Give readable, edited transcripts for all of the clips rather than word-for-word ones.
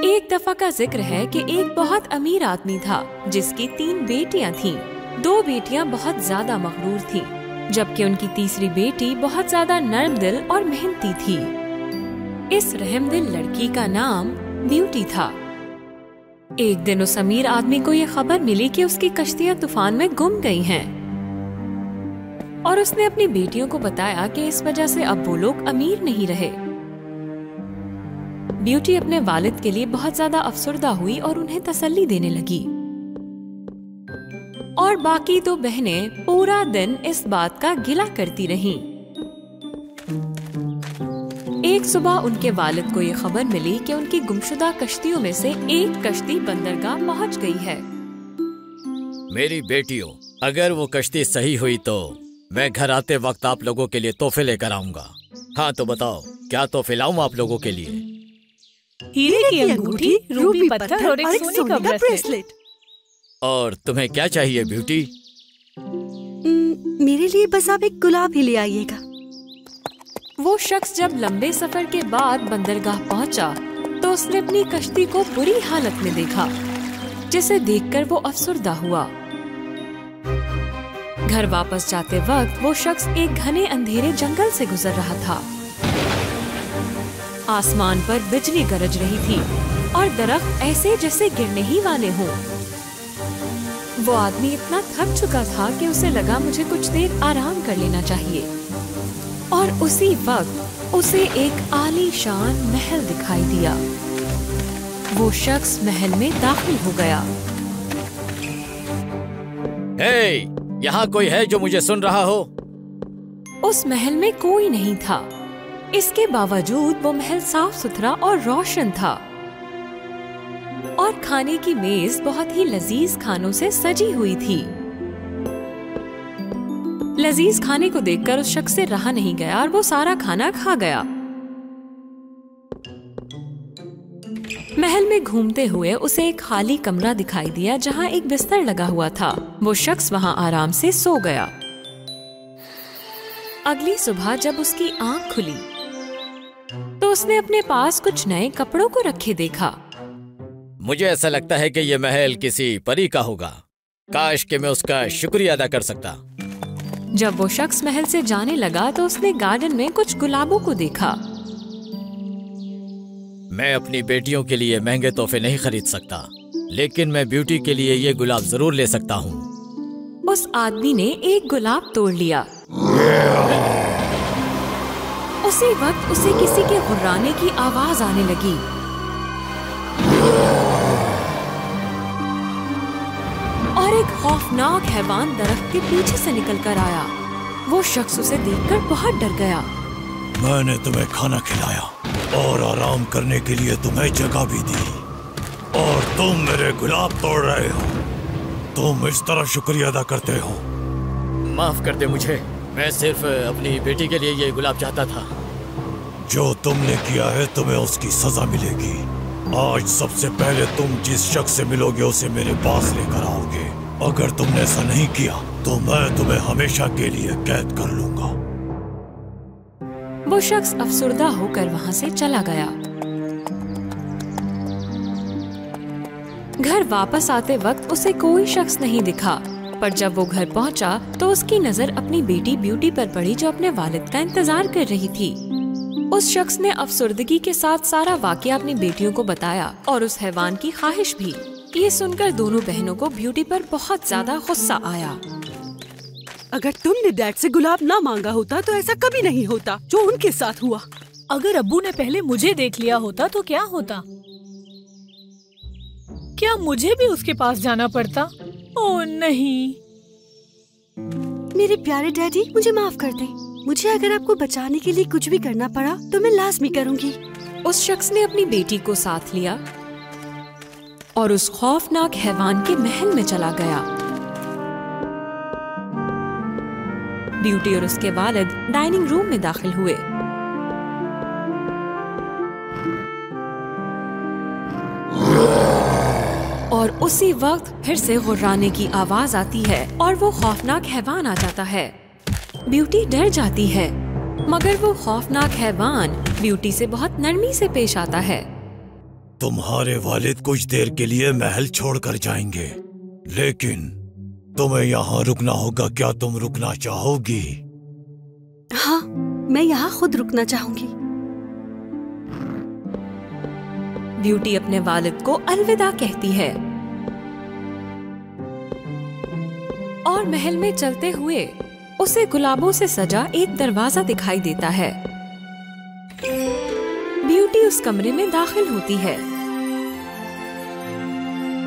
एक दफा का जिक्र है कि एक बहुत अमीर आदमी था जिसकी 3 बेटियां थीं। 2 बेटियां बहुत ज्यादा मगरूर थीं, जबकि उनकी तीसरी बेटी बहुत ज्यादा नर्म दिल और मेहनती थी। इस रहमदिल लड़की का नाम ब्यूटी था। एक दिन उस अमीर आदमी को ये खबर मिली कि उसकी कश्तियां तूफान में गुम गई हैं, और उसने अपनी बेटियों को बताया कि इस वजह से अब वो लोग अमीर नहीं रहे। ब्यूटी अपने वालिद के लिए बहुत ज्यादा अफसरदा हुई और उन्हें तसल्ली देने लगी, और बाकी 2 बहनें पूरा दिन इस बात का गिला करती रहीं। एक सुबह उनके वालिद को ये खबर मिली कि उनकी गुमशुदा कश्तियों में से एक कश्ती बंदरगाह पहुंच गई है। मेरी बेटियों, अगर वो कश्ती सही हुई तो मैं घर आते वक्त आप लोगों के लिए तोहफे लेकर आऊंगा। हाँ तो बताओ, क्या तोहफे लाऊं आप लोगों के लिए? हीरे की अंगूठी, रूबी पत्थर और एक सोने का ब्रेसलेट। और तुम्हें क्या चाहिए ब्यूटी? मेरे लिए बस आप एक गुलाब ही ले आइएगा। वो शख्स जब लंबे सफर के बाद बंदरगाह पहुंचा तो उसने अपनी कश्ती को बुरी हालत में देखा, जिसे देखकर वो अफसरदा हुआ। घर वापस जाते वक्त वो शख्स एक घने अंधेरे जंगल से गुजर रहा था। आसमान पर बिजली गरज रही थी और दरख्त ऐसे जैसे गिरने ही वाले हों। वो आदमी इतना थक चुका था कि उसे लगा मुझे कुछ देर आराम कर लेना चाहिए, और उसी वक्त उसे एक आलीशान महल दिखाई दिया। वो शख्स महल में दाखिल हो गया। हे, यहाँ कोई है जो मुझे सुन रहा हो? उस महल में कोई नहीं था। इसके बावजूद वो महल साफ सुथरा और रोशन था, और खाने की मेज बहुत ही लजीज खानों से सजी हुई थी। लजीज खाने को देखकर उस शख्स से रहा नहीं गया और वो सारा खाना खा गया। महल में घूमते हुए उसे एक खाली कमरा दिखाई दिया जहाँ एक बिस्तर लगा हुआ था। वो शख्स वहाँ आराम से सो गया। अगली सुबह जब उसकी आंख खुली तो उसने अपने पास कुछ नए कपड़ों को रखे देखा। मुझे ऐसा लगता है कि ये महल किसी परी का होगा। काश कि मैं उसका शुक्रिया अदा कर सकता। जब वो शख्स महल से जाने लगा तो उसने गार्डन में कुछ गुलाबों को देखा। मैं अपनी बेटियों के लिए महंगे तोहफे नहीं खरीद सकता, लेकिन मैं ब्यूटी के लिए ये गुलाब जरूर ले सकता हूँ। उस आदमी ने एक गुलाब तोड़ लिया। उसी वक्त उसे किसी के गुर्राने की आवाज आने लगी। और एक खौफनाक हैवान दरख्त के पीछे से निकल कर आया। वो शख्स उसे देखकर बहुत डर गया। मैंने तुम्हें खाना खिलाया और आराम करने के लिए तुम्हें जगह भी दी, और तुम मेरे गुलाब तोड़ रहे हो। तुम इस तरह शुक्रिया अदा करते हो? माफ कर दे मुझे, मैं सिर्फ अपनी बेटी के लिए ये गुलाब चाहता था। जो तुमने किया है तुम्हें उसकी सजा मिलेगी। आज सबसे पहले तुम जिस शख्स से मिलोगे उसे मेरे पास लेकर आओगे। अगर तुमने ऐसा नहीं किया तो मैं तुम्हें हमेशा के लिए कैद कर लूंगा। वो शख्स अफसुर्दा होकर वहाँ से चला गया। घर वापस आते वक्त उसे कोई शख्स नहीं दिखा, पर जब वो घर पहुँचा तो उसकी नजर अपनी बेटी ब्यूटी पर पड़ी जो अपने वालिद का इंतजार कर रही थी। उस शख्स ने अफसुर्दगी के साथ सारा वाकया अपनी बेटियों को बताया, और उस हैवान की ख्वाहिश भी। ये सुनकर दोनों बहनों को ब्यूटी पर बहुत ज्यादा गुस्सा आया। अगर तुमने डैड से गुलाब ना मांगा होता तो ऐसा कभी नहीं होता जो उनके साथ हुआ। अगर अब्बू ने पहले मुझे देख लिया होता तो क्या होता? क्या मुझे भी उसके पास जाना पड़ता? ओह नहीं। मेरे प्यारे डैडी, मुझे माफ कर दें। मुझे अगर आपको बचाने के लिए कुछ भी करना पड़ा तो मैं लाज़मी करूंगी। उस शख्स ने अपनी बेटी को साथ लिया और उस खौफनाक हैवान के महल में चला गया। ब्यूटी और उसके वालिद डाइनिंग रूम में दाखिल हुए। और उसी वक्त फिर से गुर्राने की आवाज आती है और वो खौफनाक हैवान आ जाता है। ब्यूटी डर जाती है, मगर वो खौफनाक हैवान ब्यूटी से बहुत नरमी से पेश आता है। तुम्हारे वालिद कुछ देर के लिए महल छोड़कर जाएंगे, लेकिन तुम्हें यहाँ रुकना होगा। क्या तुम रुकना चाहोगी? हाँ, मैं यहाँ खुद रुकना चाहूंगी। ब्यूटी अपने वालिद को अलविदा कहती है और महल में चलते हुए उसे गुलाबों से सजा एक दरवाजा दिखाई देता है। ब्यूटी उस कमरे में दाखिल होती है।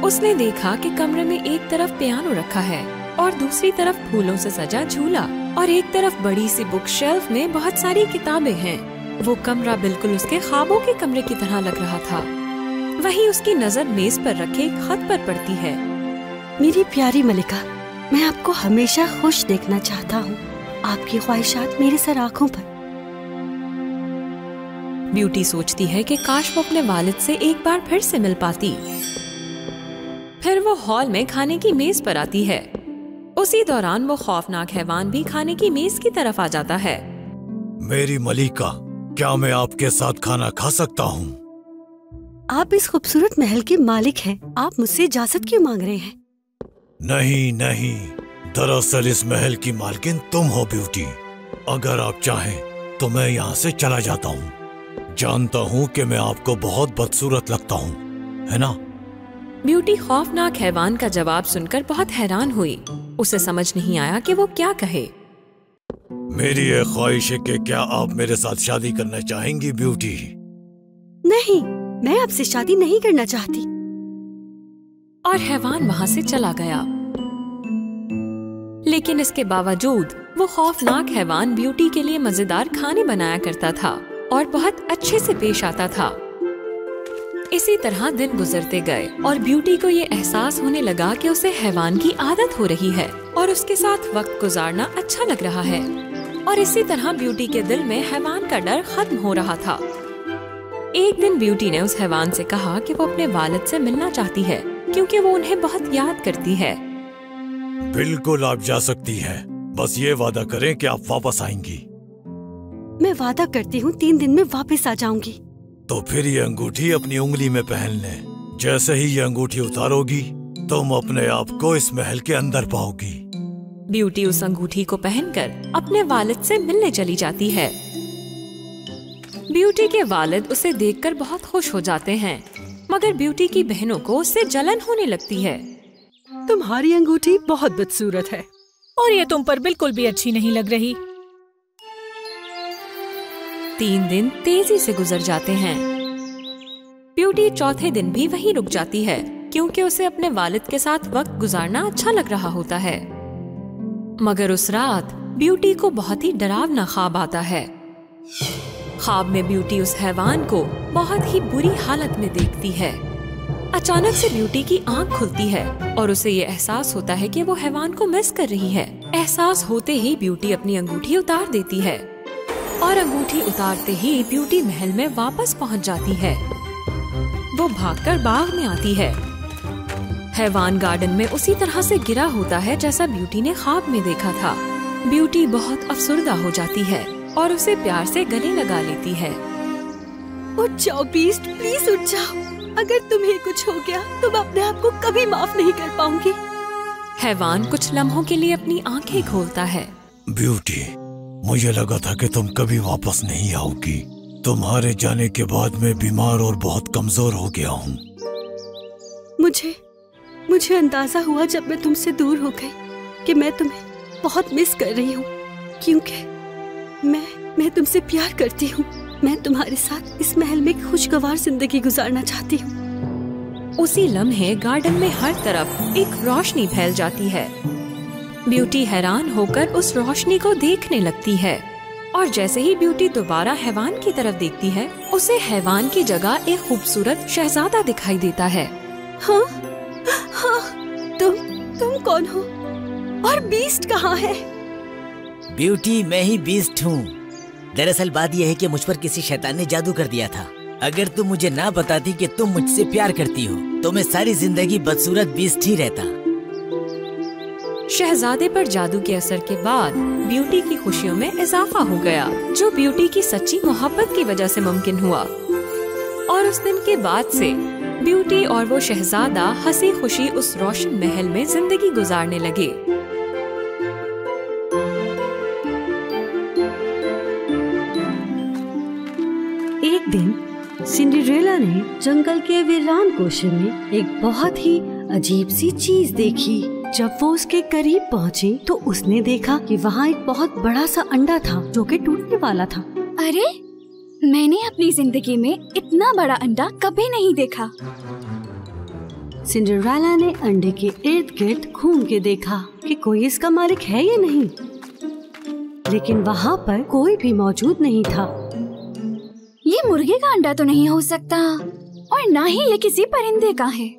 उसने देखा कि कमरे में एक तरफ पियानो रखा है और दूसरी तरफ फूलों से सजा झूला और एक तरफ बड़ी सी बुक शेल्फ में बहुत सारी किताबें हैं। वो कमरा बिल्कुल उसके ख्वाबों के कमरे की तरह लग रहा था। वहीं उसकी नजर मेज पर रखे एक खत पर पड़ती है। मेरी प्यारी मलिका, मैं आपको हमेशा खुश देखना चाहता हूँ। आपकी ख्वाहिशात मेरे सर आँखों पर। ब्यूटी सोचती है कि काश वो अपने वालिद से एक बार फिर से मिल पाती। फिर वो हॉल में खाने की मेज पर आती है। उसी दौरान वो खौफनाक हैवान भी खाने की मेज की तरफ आ जाता है। मेरी मलिका, क्या मैं आपके साथ खाना खा सकता हूँ? आप इस खूबसूरत महल के मालिक हैं। आप मुझसे इजाजत क्यों मांग रहे हैं? नहीं नहीं, दरअसल इस महल की मालकिन तुम हो ब्यूटी। अगर आप चाहें तो मैं यहाँ से चला जाता हूँ। जानता हूँ कि मैं आपको बहुत बदसूरत लगता हूँ, है ना? ब्यूटी खौफनाक हैवान का जवाब सुनकर बहुत हैरान हुई। उसे समझ नहीं आया कि वो क्या कहे। मेरी ये ख्वाहिश है कि क्या आप मेरे साथ शादी करना चाहेंगी ब्यूटी? नहीं, मैं आपसे शादी नहीं करना चाहती। और हैवान वहाँ से चला गया। लेकिन इसके बावजूद वो खौफनाक हैवान ब्यूटी के लिए मजेदार खाने बनाया करता था और बहुत अच्छे से पेश आता था। इसी तरह दिन गुजरते गए और ब्यूटी को ये एहसास होने लगा कि उसे हैवान की आदत हो रही है और उसके साथ वक्त गुजारना अच्छा लग रहा है। और इसी तरह ब्यूटी के दिल में हैवान का डर खत्म हो रहा था। एक दिन ब्यूटी ने उस हैवान से कहा कि वो अपने वालिद से मिलना चाहती है क्योंकि वो उन्हें बहुत याद करती है। बिल्कुल, आप जा सकती हैं। बस ये वादा करें कि आप वापस आएंगी। मैं वादा करती हूँ 3 दिन में वापस आ जाऊंगी। तो फिर ये अंगूठी अपनी उंगली में पहन लें। जैसे ही ये अंगूठी उतारोगी, तुम अपने आप को इस महल के अंदर पाओगी। ब्यूटी उस अंगूठी को पहनकर अपने वालिद से मिलने चली जाती है। ब्यूटी के वालिद उसे देखकर बहुत खुश हो जाते हैं, मगर ब्यूटी की बहनों को उससे जलन होने लगती है। तुम्हारी अंगूठी बहुत बदसूरत है और ये तुम पर बिल्कुल भी अच्छी नहीं लग रही। 3 दिन तेजी से गुजर जाते हैं। ब्यूटी चौथे दिन भी वहीं रुक जाती है क्योंकि उसे अपने वालिद के साथ वक्त गुजारना अच्छा लग रहा होता है। मगर उस रात ब्यूटी को बहुत ही डरावना ख्वाब आता है। ख्वाब में ब्यूटी उस हैवान को बहुत ही बुरी हालत में देखती है। अचानक से ब्यूटी की आंख खुलती है और उसे ये एहसास होता है कि वो हैवान को मिस कर रही है। एहसास होते ही ब्यूटी अपनी अंगूठी उतार देती है और अंगूठी उतारते ही ब्यूटी महल में वापस पहुंच जाती है। वो भागकर बाग में आती है। हैवान गार्डन में उसी तरह से गिरा होता है जैसा ब्यूटी ने ख्वाब में देखा था। ब्यूटी बहुत अफसुर्दा हो जाती है और उसे प्यार से गले लगा लेती है। उठ जाओ बीस्ट, प्लीज उठ जाओ। अगर तुम्हें कुछ हो गया तो मैं अपने आप को कभी माफ नहीं कर पाऊंगी। हैवान कुछ लम्हों के लिए अपनी आंखें खोलता है। ब्यूटी, मुझे लगा था कि तुम कभी वापस नहीं आओगी। तुम्हारे जाने के बाद मैं बीमार और बहुत कमजोर हो गया हूँ। मुझे अंदाजा हुआ जब मैं तुमसे दूर हो गई कि मैं तुम्हें बहुत मिस कर रही हूँ, क्योंकि मैं तुमसे प्यार करती हूँ। मैं तुम्हारे साथ इस महल में खुशगवार जिंदगी गुजारना चाहती हूँ। उसी लम्हे गार्डन में हर तरफ एक रोशनी फैल जाती है। ब्यूटी हैरान होकर उस रोशनी को देखने लगती है और जैसे ही ब्यूटी दोबारा हैवान की तरफ देखती है, उसे हैवान की जगह एक खूबसूरत शहजादा दिखाई देता है। हाँ, तुम कौन हो और बीस्ट कहाँ है? ब्यूटी, मैं ही बीस्ट हूँ। दरअसल बात यह है कि मुझ पर किसी शैतान ने जादू कर दिया था। अगर तुम मुझे ना बताती कि तुम मुझसे प्यार करती हो तो मैं सारी जिंदगी बदसूरत बीस्ट ही रहता। शहजादे पर जादू के असर के बाद ब्यूटी की खुशियों में इजाफा हो गया, जो ब्यूटी की सच्ची मोहब्बत की वजह से मुमकिन हुआ। और उस दिन के बाद से ब्यूटी और वो शहजादा हंसी खुशी उस रोशन महल में जिंदगी गुजारने लगे। एक दिन सिंड्रेला ने जंगल के वीरान कोशे में एक बहुत ही अजीब सी चीज देखी। जब वो उसके करीब पहुंची तो उसने देखा कि वहाँ एक बहुत बड़ा सा अंडा था जो कि टूटने वाला था। अरे, मैंने अपनी जिंदगी में इतना बड़ा अंडा कभी नहीं देखा। सिंड्रेला ने अंडे के इर्द गिर्द घूम के देखा कि कोई इसका मालिक है या नहीं, लेकिन वहाँ पर कोई भी मौजूद नहीं था। ये मुर्गे का अंडा तो नहीं हो सकता और ना ही ये किसी परिंदे का है।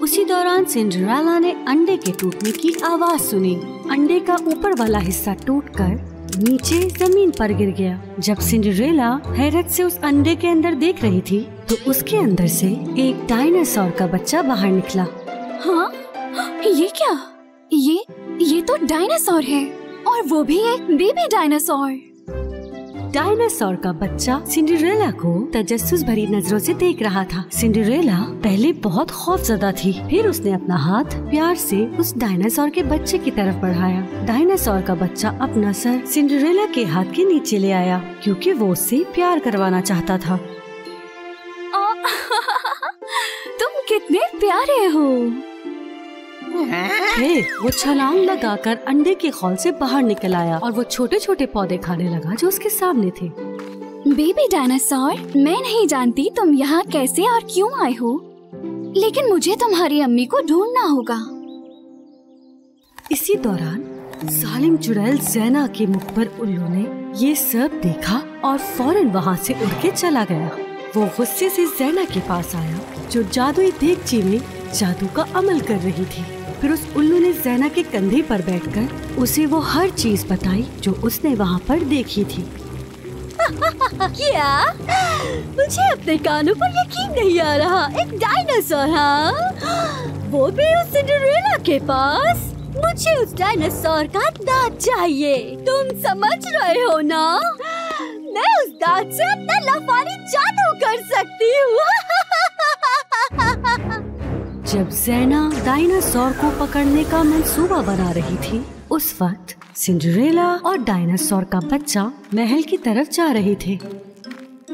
उसी दौरान सिंड्रेला ने अंडे के टूटने की आवाज सुनी। अंडे का ऊपर वाला हिस्सा टूटकर नीचे जमीन पर गिर गया। जब सिंड्रेला हैरत से उस अंडे के अंदर देख रही थी तो उसके अंदर से एक डायनासोर का बच्चा बाहर निकला। हाँ, ये क्या? ये तो डायनासोर है और वो भी एक बेबी डायनासोर। डायनासोर का बच्चा सिंड्रेला को तजस्सुस भरी नजरों से देख रहा था। सिंड्रेला पहले बहुत खौफजदा थी, फिर उसने अपना हाथ प्यार से उस डायनासोर के बच्चे की तरफ बढ़ाया। डायनासोर का बच्चा अपना सर सिंड्रेला के हाथ के नीचे ले आया क्योंकि वो उससे प्यार करवाना चाहता था। तुम कितने प्यारे हो। फिर वो छलांग लगाकर अंडे के खौल से बाहर निकल आया और वो छोटे छोटे पौधे खाने लगा जो उसके सामने थे। बेबी डायनासोर, मैं नहीं जानती तुम यहाँ कैसे और क्यों आए हो, लेकिन मुझे तुम्हारी अम्मी को ढूंढना होगा। इसी दौरान जालिम चुड़ैल ज़ैना के मुख पर उल्लू ने ये सब देखा और फौरन वहाँ से उड़ के चला गया। वो गुस्से से ज़ैना के पास आया जो जादुई देगची में जादू का अमल कर रही थी। फिर उस उल्लू ने ज़ैना के कंधे पर बैठकर उसे वो हर चीज बताई जो उसने वहाँ पर देखी थी। क्या? मुझे अपने कानों पर यकीन नहीं आ रहा। एक डायनासोर, हाँ, वो भी उस सिंड्रेला के पास। मुझे उस डायनासोर का दांत चाहिए। तुम समझ रहे हो ना? मैं उस दांत से अपना लाफानी जादू कर सकती हूँ। जब ज़ैना डायनासोर को पकड़ने का मंसूबा बना रही थी उस वक्त सिंड्रेला और डायनासोर का बच्चा महल की तरफ जा रहे थे।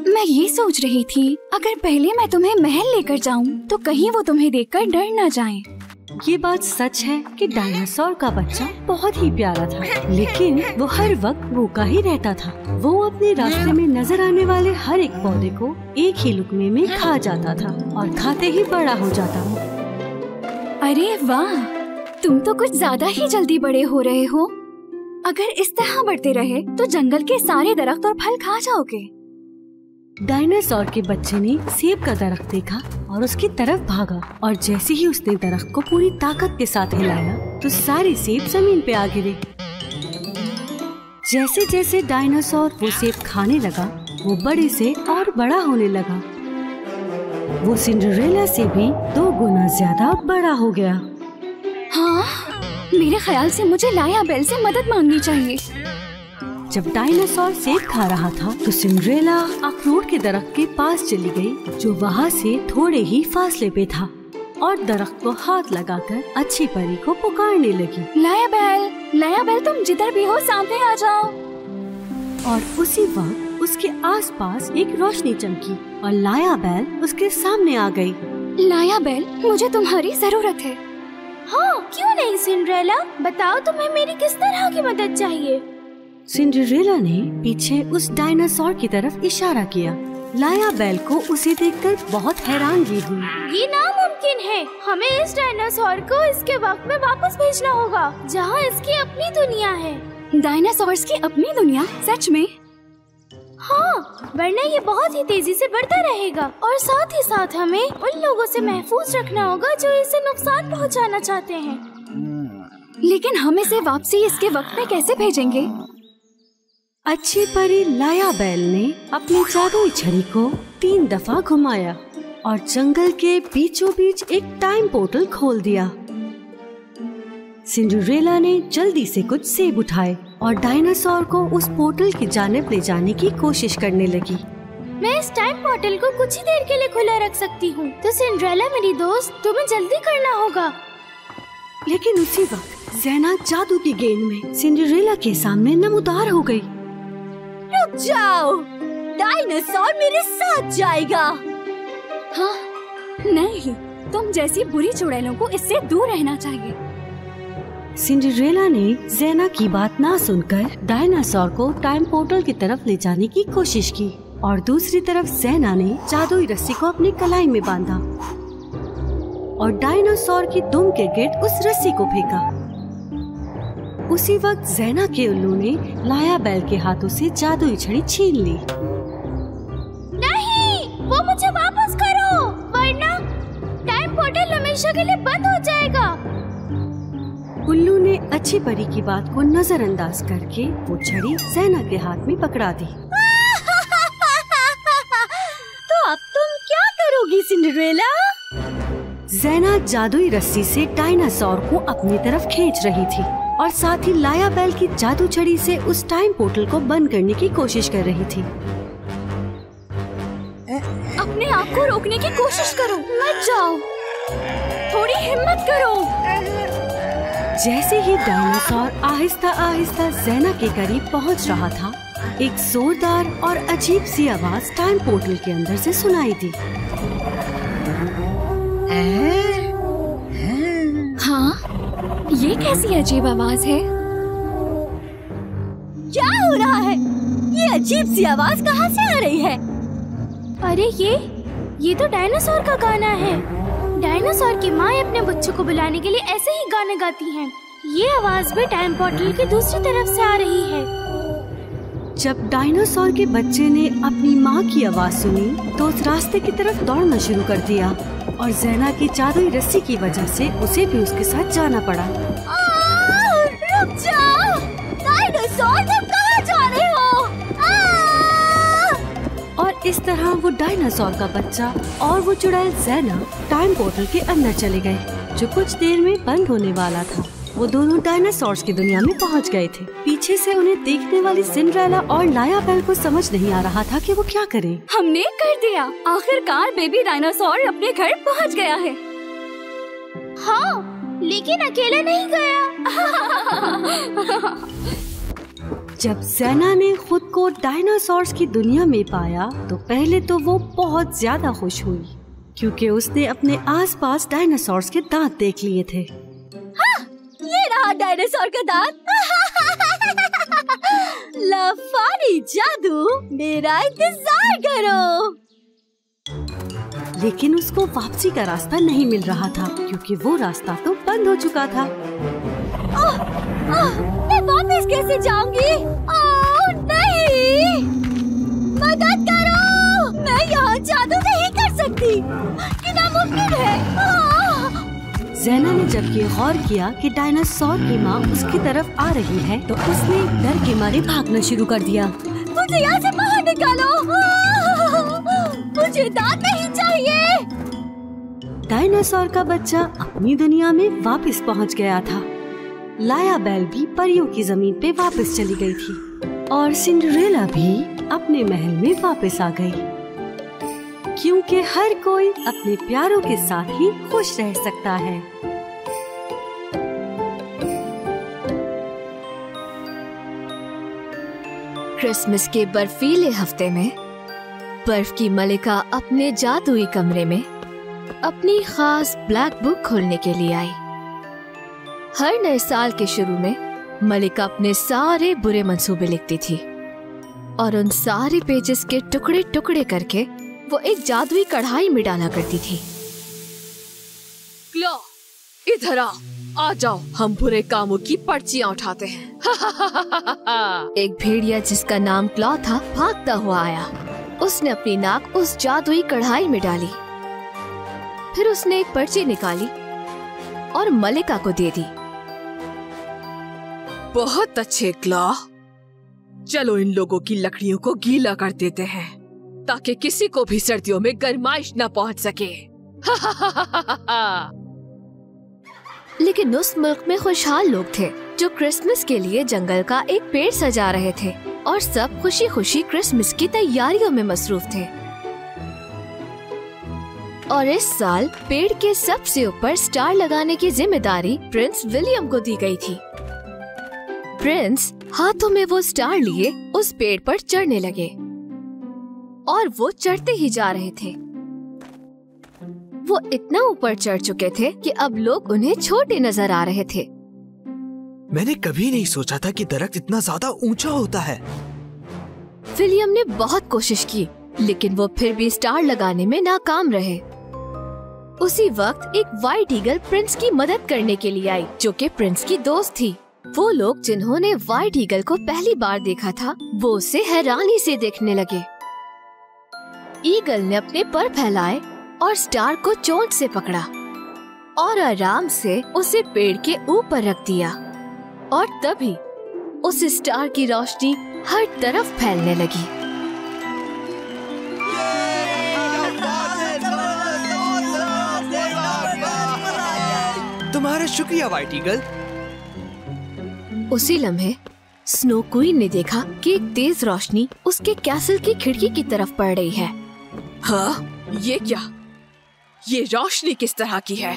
मैं ये सोच रही थी अगर पहले मैं तुम्हें महल लेकर जाऊं तो कहीं वो तुम्हें देखकर डर ना जाएं। ये बात सच है कि डायनासोर का बच्चा बहुत ही प्यारा था, लेकिन वो हर वक्त भूखा ही रहता था। वो अपने रास्ते में नजर आने वाले हर एक पौधे को एक ही लुकमे में खा जाता था और खाते ही बड़ा हो जाता। अरे वाह, तुम तो कुछ ज्यादा ही जल्दी बड़े हो रहे हो। अगर इस तरह बढ़ते रहे तो जंगल के सारे दरख्त और फल खा जाओगे। डायनासोर के बच्चे ने सेब का दरख्त देखा और उसकी तरफ भागा और जैसे ही उसने दरख्त को पूरी ताकत के साथ हिलाया तो सारे सेब जमीन पे आ गिरे। जैसे जैसे डायनासोर वो सेब खाने लगा वो बड़े से और बड़ा होने लगा। वो सिंड्रेला से भी 2 गुना ज्यादा बड़ा हो गया। हाँ, मेरे ख्याल से मुझे लाया बेल से मदद मांगनी चाहिए। जब डायनासोर सेब खा रहा था तो सिंड्रेला अखरोट के दरख्त के पास चली गई जो वहाँ से थोड़े ही फासले पे था और दरख्त को हाथ लगाकर अच्छी परी को पुकारने लगी। लाया बेल, तुम जिधर भी हो सामने आ जाओ। और उसी वक्त उसके आसपास एक रोशनी चमकी और लाया बेल उसके सामने आ गई। लाया बेल, मुझे तुम्हारी जरूरत है। हाँ, क्यों नहीं सिंड्रेला, बताओ तुम्हें मेरी किस तरह की मदद चाहिए। सिंड्रेला ने पीछे उस डायनासोर की तरफ इशारा किया। लाया बेल को उसे देखकर बहुत हैरानगी हुई। ये नामुमकिन है, हमें इस डायनासोर को इसके वक्त में वापस भेजना होगा जहाँ इसकी अपनी दुनिया है। डायनासोर्स की अपनी दुनिया? सच में? हाँ, वरना ये बहुत ही तेजी से बढ़ता रहेगा और साथ ही साथ हमें उन लोगों से महफूज रखना होगा जो इसे नुकसान पहुँचाना चाहते हैं। लेकिन हम इसे वापसी इसके वक्त में कैसे भेजेंगे? अच्छी परी लाया बेल ने अपनी जादुई छड़ी को 3 दफा घुमाया और जंगल के बीचों बीच एक टाइम पोर्टल खोल दिया। सिंड्रेला ने जल्दी से कुछ सेब उठाए और डायनासोर को उस पोर्टल की जानिब ले जाने की कोशिश करने लगी। मैं इस टाइम पोर्टल को कुछ ही देर के लिए खुला रख सकती हूँ। तो सिंड्रेला मेरी दोस्त, तुम्हें जल्दी करना होगा। लेकिन उसी वक्त ज़ेना जादू की गेंद में सिंड्रेला के सामने नमूदार हो गई। रुक जाओ, डायनासोर मेरे साथ जाएगा। हाँ, नहीं, तुम जैसी बुरी चुड़ैलों को इससे दूर रहना चाहिए। सिंड्रेला ने ज़ेना की बात ना सुनकर डायनासोर को टाइम पोर्टल की तरफ ले जाने की कोशिश की और दूसरी तरफ ज़ेना ने जादुई रस्सी को अपनी कलाई में बांधा और डायनासोर की दुम के गिर्द उस रस्सी को फेंका। उसी वक्त ज़ेना के उल्लू ने लाया बेल के हाथों से जादुई छड़ी छीन ली। नहीं, वो मुझे वापस करो, वरना टाइम पोर्टल हमेशा के लिए बंद हो जाएगा। उल्लू ने अच्छी परी की बात को नजरअंदाज करके वो छड़ी ज़ेना के हाथ में पकड़ा दी। तो अब तुम क्या करोगी सिंड्रेला? ज़ेना जादुई रस्सी से डायनासोर को अपनी तरफ खींच रही थी और साथ ही लाया बेल की जादू छड़ी से उस टाइम पोर्टल को बंद करने की कोशिश कर रही थी। अपने आप को रोकने की कोशिश करो, मत जाओ, थोड़ी हिम्मत करो। जैसे ही डायनासोर आहिस्ता आहिस्ता ज़ेना के करीब पहुंच रहा था, एक जोरदार और अजीब सी आवाज टाइम पोर्टल के अंदर से सुनाई दी। हाँ, ये कैसी अजीब आवाज है? क्या हो रहा है? ये अजीब सी आवाज कहाँ से आ रही है? अरे ये तो डायनासोर का गाना है। डायनासोर की माँ अपने बच्चों को बुलाने के लिए ऐसे ही गाने गाती हैं। ये आवाज भी टाइम पोर्टल की दूसरी तरफ से आ रही है। जब डायनासोर के बच्चे ने अपनी माँ की आवाज सुनी तो उस रास्ते की तरफ दौड़ना शुरू कर दिया और ज़ेना की जादुई रस्सी की वजह से उसे भी उसके साथ जाना पड़ा। रुक जाओ! डायनासोर, तुम कहाँ जा रहे हो? और इस तरह वो डायनासोर का बच्चा और वो चुड़ैल ज़ेना टाइम पोर्टल के अंदर चले गए, जो कुछ देर में बंद होने वाला था। वो दोनों डायनासोर्स की दुनिया में पहुंच गए थे। पीछे से उन्हें देखने वाली सिंड्रेला और लाया बेल को समझ नहीं आ रहा था कि वो क्या करें। हमने कर दिया, आखिरकार बेबी डायनासोर अपने घर पहुंच गया है। हाँ, लेकिन अकेला नहीं गया। जब ज़ेना ने खुद को डायनासोर्स की दुनिया में पाया तो पहले तो वो बहुत ज्यादा खुश हुई, क्योंकि उसने अपने आसपास डायनासोर्स के दांत देख लिए थे। ये रहा डायनासोर का दांत। लफारी जादू, मेरा इंतजार करो। लेकिन उसको वापसी का रास्ता नहीं मिल रहा था, क्योंकि वो रास्ता तो बंद हो चुका था। मैं वापस कैसे जाऊंगी? नहीं, मदद करो! मैं यहाँ जादू नहीं कर सकती, ये नामुमकिन है। ज़ेना ने जब ये गौर किया कि डायनासोर की माँ उसकी तरफ आ रही है तो उसने डर के मारे भागना शुरू कर दिया। मुझे यहाँ से बाहर निकालो! मुझे दांत नहीं चाहिए। डायनासोर का बच्चा अपनी दुनिया में वापस पहुँच गया था। लाया बेल भी परियों की जमीन पे वापस चली गई थी और सिंड्रेला भी अपने महल में वापस आ गई, क्योंकि हर कोई अपने प्यारों के साथ ही खुश रह सकता है। क्रिसमस के बर्फीले हफ्ते में बर्फ की मलिका अपने जादुई कमरे में अपनी खास ब्लैक बुक खोलने के लिए आई। हर नए साल के शुरू में मलिका अपने सारे बुरे मंसूबे लिखती थी और उन सारे पेजेस के टुकड़े टुकड़े करके वो एक जादुई कढ़ाई में डाला करती थी। क्लॉ, इधर आ जाओ, हम बुरे कामों की पर्चियां उठाते हैं। एक भेड़िया जिसका नाम क्लॉ था भागता हुआ आया। उसने अपनी नाक उस जादुई कढ़ाई में डाली, फिर उसने एक पर्ची निकाली और मलिका को दे दी। बहुत अच्छे क्लॉ, चलो इन लोगों की लकड़ियों को गीला कर देते हैं ताकि किसी को भी सर्दियों में गर्माइश न पहुंच सके। लेकिन उस मुल्क में खुशहाल लोग थे जो क्रिसमस के लिए जंगल का एक पेड़ सजा रहे थे और सब खुशी खुशी क्रिसमस की तैयारियों में मसरूफ थे। और इस साल पेड़ के सबसे ऊपर स्टार लगाने की जिम्मेदारी प्रिंस विलियम को दी गई थी। प्रिंस हाथों में वो स्टार लिए उस पेड़ पर चढ़ने लगे और वो चढ़ते ही जा रहे थे। वो इतना ऊपर चढ़ चुके थे कि अब लोग उन्हें छोटे नजर आ रहे थे। मैंने कभी नहीं सोचा था कि दरख्त इतना ज्यादा ऊंचा होता है। विलियम ने बहुत कोशिश की, लेकिन वो फिर भी स्टार लगाने में नाकाम रहे। उसी वक्त एक व्हाइट ईगल प्रिंस की मदद करने के लिए आई, जो कि प्रिंस की दोस्त थी। वो लोग जिन्होंने व्हाइट ईगल को पहली बार देखा था, वो उसे हैरानी से देखने लगे। ईगल ने अपने पर फैलाए और स्टार को चोंच से पकड़ा और आराम से उसे पेड़ के ऊपर रख दिया। और तभी उस स्टार की रोशनी हर तरफ फैलने लगी। तुम्हारा शुक्रिया व्हाइट ईगल। उसी लम्हे स्नो क्वीन ने देखा कि एक तेज रोशनी उसके कैसल की खिड़की की तरफ पड़ रही है। हाँ, ये क्या? ये रोशनी किस तरह की है?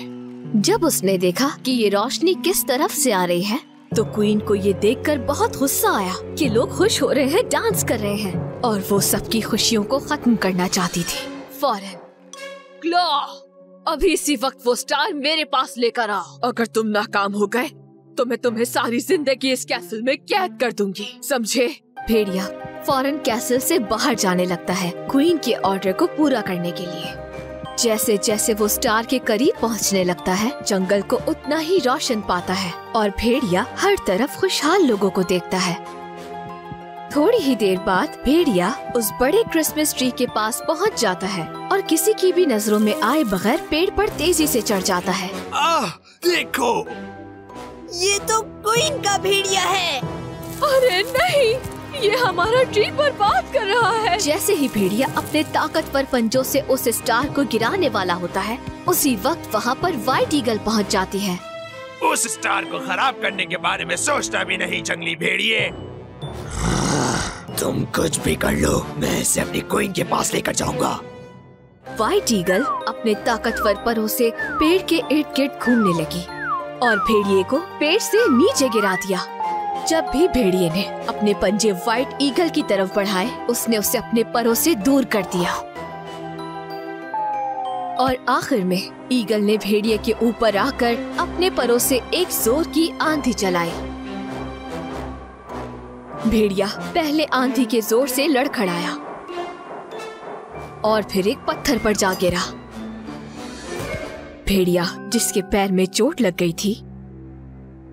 जब उसने देखा कि ये रोशनी किस तरफ से आ रही है, तो क्वीन को ये देखकर बहुत गुस्सा आया कि लोग खुश हो रहे हैं, डांस कर रहे हैं, और वो सबकी खुशियों को खत्म करना चाहती थी। फौरन क्लॉ, अभी इसी वक्त वो स्टार मेरे पास लेकर आओ। अगर तुम नाकाम हो गए तो मैं तुम्हें सारी जिंदगी इस कैसल में कैद कर दूंगी, समझे? भेड़िया फौरन कैसल से बाहर जाने लगता है क्वीन के ऑर्डर को पूरा करने के लिए। जैसे जैसे वो स्टार के करीब पहुंचने लगता है, जंगल को उतना ही रोशन पाता है और भेड़िया हर तरफ खुशहाल लोगों को देखता है। थोड़ी ही देर बाद भेड़िया उस बड़े क्रिसमस ट्री के पास पहुंच जाता है और किसी की भी नजरों में आए बगैर पेड़ पर तेजी से चढ़ जाता है। देखो, ये तो क्वीन का भेड़िया है। अरे नहीं, ये हमारा ट्री बर्बाद कर रहा है। जैसे ही भेड़िया अपने ताकतवर पंजों से उस स्टार को गिराने वाला होता है, उसी वक्त वहाँ पर व्हाइट ईगल पहुँच जाती है। उस स्टार को खराब करने के बारे में सोचता भी नहीं जंगली भेड़िए। तुम कुछ भी कर लो, मैं इसे अपनी क्वीन के पास लेकर जाऊंगा। व्हाइट ईगल अपने ताकतवर परों से पेड़ के इर्द गिर्द घूमने लगी और भेड़िए को पेड़ से नीचे गिरा दिया। जब भी भेड़िए ने अपने पंजे व्हाइट ईगल की तरफ बढ़ाए, उसने उसे अपने परों से दूर कर दिया और आखिर में ईगल ने भेड़िए के ऊपर आकर अपने परों से एक जोर की आंधी चलाई। भेड़िया पहले आंधी के जोर से लड़खड़ाया और फिर एक पत्थर पर जा गिरा। भेड़िया, जिसके पैर में चोट लग गई थी,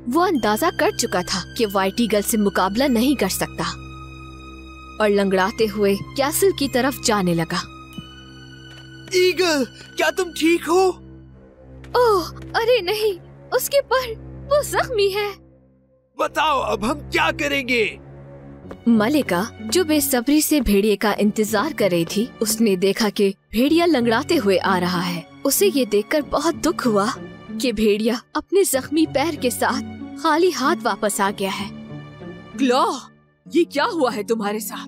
वो अंदाजा कर चुका था कि व्हाइट ईगल से मुकाबला नहीं कर सकता और लंगड़ाते हुए कैसल की तरफ जाने लगा। ईगल, क्या तुम ठीक हो? ओह, अरे नहीं, उसके पर वो जख्मी है। बताओ अब हम क्या करेंगे? मलिका, जो बेसब्री से भेड़िए का इंतजार कर रही थी, उसने देखा कि भेड़िया लंगड़ाते हुए आ रहा है। उसे ये देखकर बहुत दुख हुआ कि भेड़िया अपने जख्मी पैर के साथ खाली हाथ वापस आ गया है। क्लॉ, ये क्या हुआ है तुम्हारे साथ?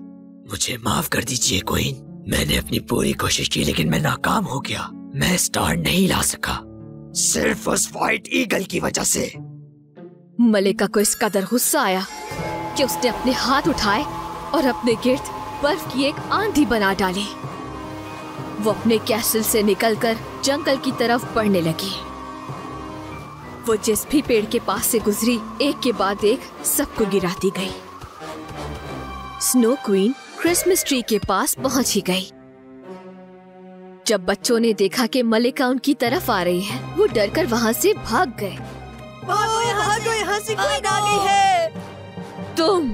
मुझे माफ कर दीजिए क्वीन, मैंने अपनी पूरी कोशिश की लेकिन मैं नाकाम हो गया। मैं स्टार नहीं ला सका, सिर्फ उस व्हाइट ईगल की वजह से। मलिका को इस कदर गुस्सा आया कि उसने अपने हाथ उठाए और अपने गिर्द बर्फ की एक आंधी बना डाली। वो अपने कैसल से निकलकर जंगल की तरफ बढ़ने लगी। वो जिस भी पेड़ के पास से गुजरी, एक के बाद एक सबको गिराती गई। स्नो क्वीन क्रिसमस ट्री के पास पहुंच ही गई। जब बच्चों ने देखा कि मलिका उनकी तरफ आ रही है, वो डरकर वहाँ से भाग गए। भागो, यहाँ से क्वीन आ गई है। तुम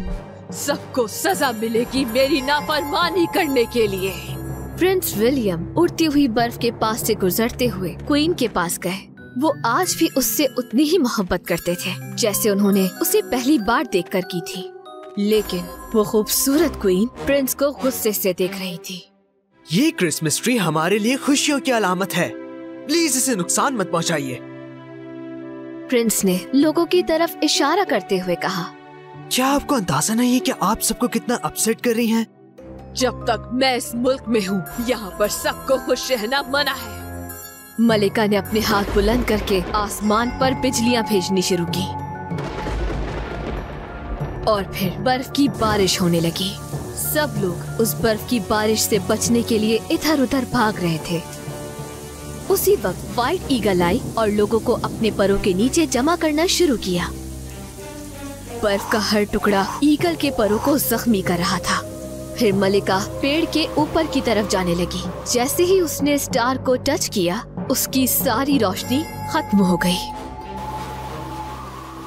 सबको सजा मिलेगी मेरी नाफरमानी करने के लिए। प्रिंस विलियम उड़ती हुई बर्फ के पास से गुजरते हुए क्वीन के पास गए। वो आज भी उससे उतनी ही मोहब्बत करते थे जैसे उन्होंने उसे पहली बार देखकर की थी, लेकिन वो खूबसूरत क्वीन प्रिंस को गुस्से से देख रही थी। ये क्रिसमस ट्री हमारे लिए खुशियों की अलामत है, प्लीज इसे नुकसान मत पहुंचाइए। प्रिंस ने लोगों की तरफ इशारा करते हुए कहा, क्या आपको अंदाजा नहीं है कि आप सबको कितना अपसेट कर रही हैं? जब तक मैं इस मुल्क में हूँ, यहाँ पर सबको खुश रहना मना है। मलिका ने अपने हाथ बुलंद करके आसमान पर बिजलियां भेजनी शुरू की और फिर बर्फ की बारिश होने लगी। सब लोग उस बर्फ की बारिश से बचने के लिए इधर उधर भाग रहे थे। उसी वक्त व्हाइट ईगल आई और लोगों को अपने परों के नीचे जमा करना शुरू किया। बर्फ का हर टुकड़ा ईगल के परों को जख्मी कर रहा था। फिर मलिका पेड़ के ऊपर की तरफ जाने लगी। जैसे ही उसने स्टार को टच किया, उसकी सारी रोशनी खत्म हो गई।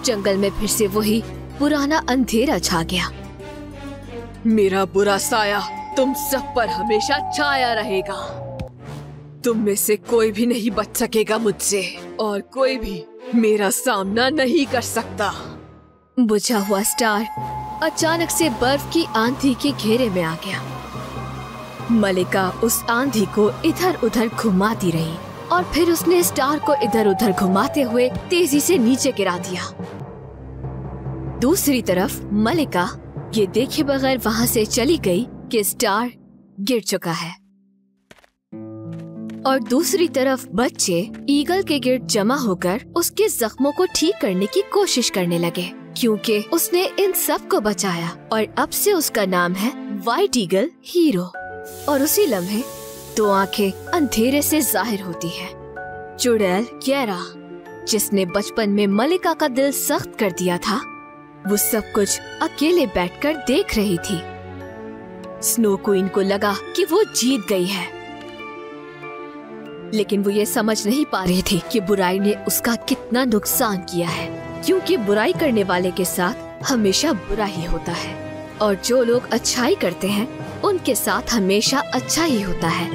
जंगल में फिर से वही पुराना अंधेरा छा गया। मेरा बुरा साया तुम सब पर हमेशा छाया रहेगा। तुम में से कोई भी नहीं बच सकेगा मुझसे, और कोई भी मेरा सामना नहीं कर सकता। बुझा हुआ स्टार अचानक से बर्फ की आंधी के घेरे में आ गया। मलिका उस आंधी को इधर उधर घुमाती रही और फिर उसने स्टार को इधर उधर घुमाते हुए तेजी से नीचे गिरा दिया। दूसरी तरफ मलिका ये देखे बगैर वहाँ से चली गई कि स्टार गिर चुका है, और दूसरी तरफ बच्चे ईगल के गिर्द जमा होकर उसके जख्मों को ठीक करने की कोशिश करने लगे, क्योंकि उसने इन सब को बचाया और अब से उसका नाम है व्हाइट ईगल हीरो। और उसी लम्हे दो आंखें अंधेरे से जाहिर होती है। चुड़ैल कैरा, जिसने बचपन में मलिका का दिल सख्त कर दिया था, वो सब कुछ अकेले बैठकर देख रही थी। स्नो क्वीन को लगा कि वो जीत गई है, लेकिन वो ये समझ नहीं पा रही थी कि बुराई ने उसका कितना नुकसान किया है, क्योंकि बुराई करने वाले के साथ हमेशा बुरा ही होता है और जो लोग अच्छाई करते हैं उनके साथ हमेशा अच्छा ही होता है।